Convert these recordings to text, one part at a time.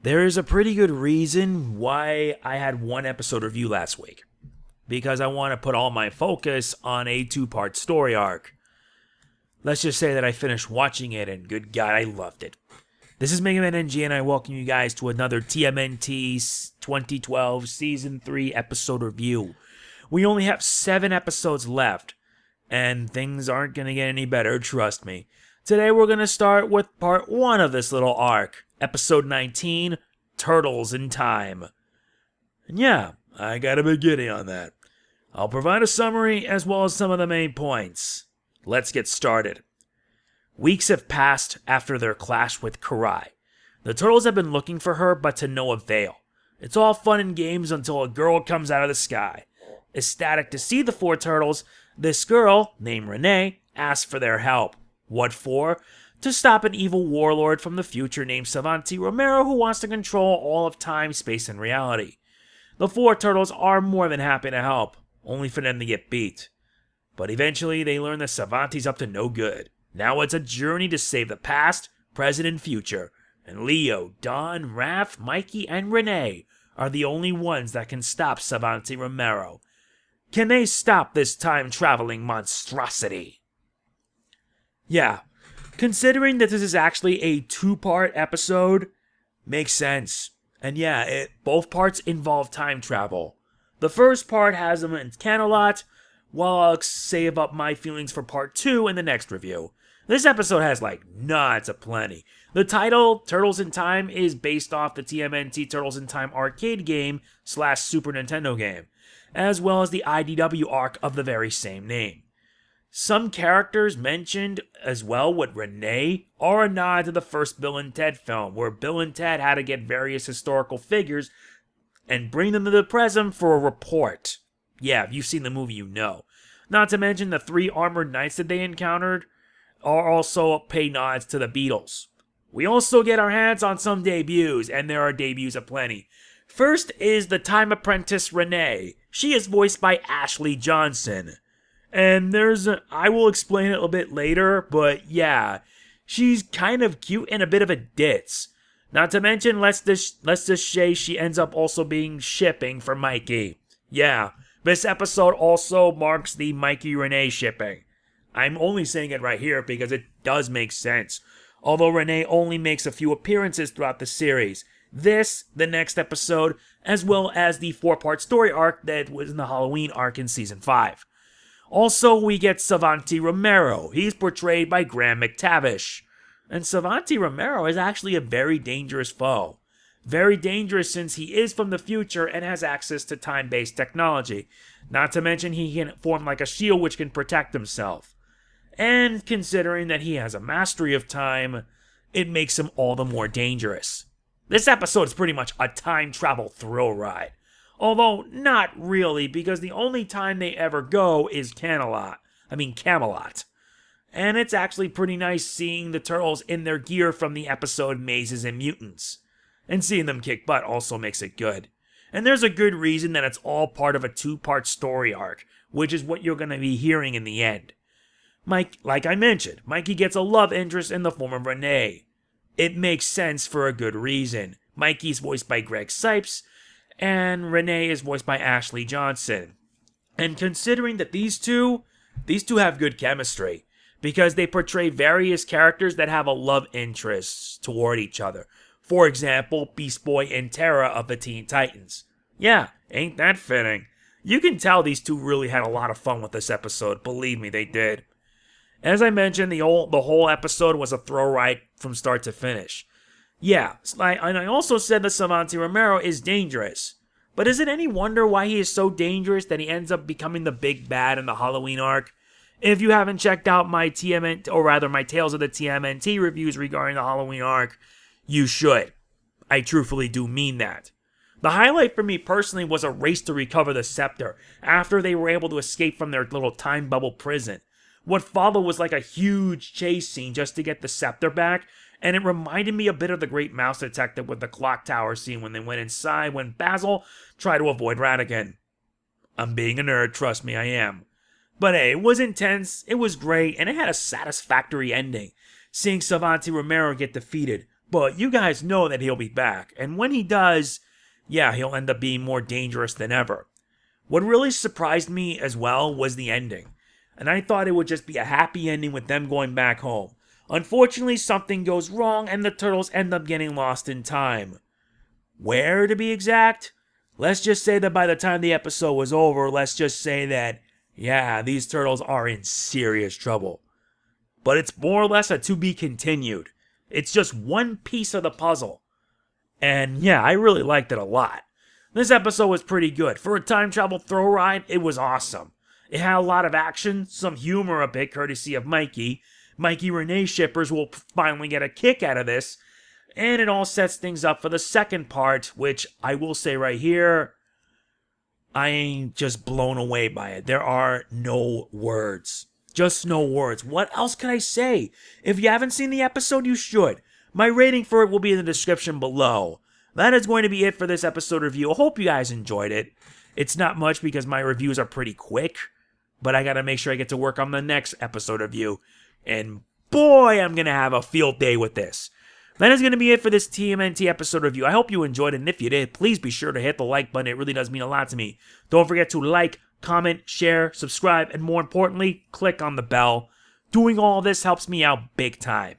There is a pretty good reason why I had one episode review last week. Because I want to put all my focus on a 2-part story arc. Let's just say that I finished watching it and good God, I loved it. This is Mega Man NG and I welcome you guys to another TMNT 2012 Season 3 episode review. We only have 7 episodes left, and things aren't going to get any better, trust me. Today we're going to start with part 1 of this little arc, episode 19, Turtles in Time. And yeah, I got a beginning on that. I'll provide a summary as well as some of the main points. Let's get started. Weeks have passed after their clash with Karai. The Turtles have been looking for her, but to no avail. It's all fun and games until a girl comes out of the sky. Ecstatic to see the 4 Turtles, this girl, named Renee, asks for their help. What for? To stop an evil warlord from the future named Savanti Romero who wants to control all of time, space, and reality. The 4 Turtles are more than happy to help, only for them to get beat. But eventually they learn that Savanti's up to no good. Now it's a journey to save the past, present, and future. And Leo, Don, Raph, Mikey, and Renee are the only ones that can stop Savanti Romero. Can they stop this time-traveling monstrosity? Yeah, considering that this is actually a 2-part episode, makes sense. And yeah, both parts involve time travel. The first part has them in Camelot, while I'll save up my feelings for part 2 in the next review. This episode has lots of plenty. The title, Turtles in Time, is based off the TMNT Turtles in Time arcade game / Super Nintendo game, as well as the IDW arc of the very same name. Some characters mentioned as well with Renee are a nod to the first Bill and Ted film, where Bill and Ted had to get various historical figures and bring them to the present for a report. Yeah, if you've seen the movie, you know. Not to mention the 3 armored knights that they encountered are also pay nods to the Beatles. We also get our hands on some debuts, and there are debuts aplenty. First is the time apprentice Renee. She is voiced by Ashley Johnson. And I will explain it a little bit later, but yeah, she's kind of cute and a bit of a ditz. Not to mention, let's just say she ends up also being shipping for Mikey. Yeah, this episode also marks the Mikey-Renee shipping. I'm only saying it right here because it does make sense. Although Renee only makes a few appearances throughout the series. This, the next episode, as well as the 4-part story arc that was in the Halloween arc in Season 5. Also, we get Savanti Romero. He's portrayed by Graham McTavish. And Savanti Romero is actually a very dangerous foe. Very dangerous since he is from the future and has access to time-based technology. Not to mention he can form like a shield which can protect himself. And considering that he has a mastery of time, it makes him all the more dangerous. This episode is pretty much a time travel thrill ride. Although, not really, because the only time they ever go is Camelot. And it's actually pretty nice seeing the Turtles in their gear from the episode Mazes and Mutants. And seeing them kick butt also makes it good. And there's a good reason that it's all part of a 2-part story arc, which is what you're going to be hearing in the end. Like I mentioned, Mikey gets a love interest in the form of Renee. It makes sense for a good reason. Mikey's voiced by Greg Cipes, and Renee is voiced by Ashley Johnson. And considering that these two have good chemistry, because they portray various characters that have a love interest toward each other. For example, Beast Boy and Terra of the Teen Titans. Yeah, ain't that fitting? You can tell these two really had a lot of fun with this episode, believe me, they did. As I mentioned, the whole episode was a throw ride from start to finish. Yeah, and I also said that Savanti Romero is dangerous. But is it any wonder why he is so dangerous that he ends up becoming the big bad in the Halloween arc? If you haven't checked out my my Tales of the TMNT reviews regarding the Halloween arc, you should. I truthfully do mean that. The highlight for me personally was a race to recover the Scepter after they were able to escape from their little time bubble prison. What followed was like a huge chase scene just to get the Scepter back, and it reminded me a bit of the Great Mouse Detective with the clock tower scene when they went inside when Basil tried to avoid Ratigan. I'm being a nerd, trust me, I am. But hey, it was intense, it was great, and it had a satisfactory ending. Seeing Savanti Romero get defeated, But you guys know that he'll be back. And when he does, yeah, he'll end up being more dangerous than ever. What really surprised me as well was the ending. And I thought it would just be a happy ending with them going back home. Unfortunately, something goes wrong and the turtles end up getting lost in time. Where, to be exact? Let's just say that by the time the episode was over, let's just say that, yeah, these turtles are in serious trouble. But it's more or less a to be continued. It's just one piece of the puzzle. And yeah, I really liked it a lot. This episode was pretty good. For a time travel throw ride, it was awesome. It had a lot of action, some humor a bit courtesy of Mikey. Renee shippers will finally get a kick out of this. And it all sets things up for the second part, which I will say right here, I ain't just blown away by it. There are no words. Just no words. What else can I say? If you haven't seen the episode, you should. My rating for it will be in the description below. That is going to be it for this episode review. I hope you guys enjoyed it. It's not much because my reviews are pretty quick, but I gotta make sure I get to work on the next episode review. And boy, I'm gonna have a field day with this. That is going to be it for this TMNT episode review. I hope you enjoyed it, and if you did, please be sure to hit the like button. It really does mean a lot to me. Don't forget to like, comment, share, subscribe, and more importantly, click on the bell. Doing all this helps me out big time.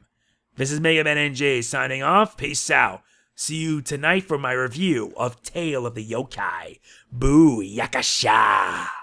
This is Mega Man NJ signing off. Peace out. See you tonight for my review of Tale of the Yokai. Boo Yakasha.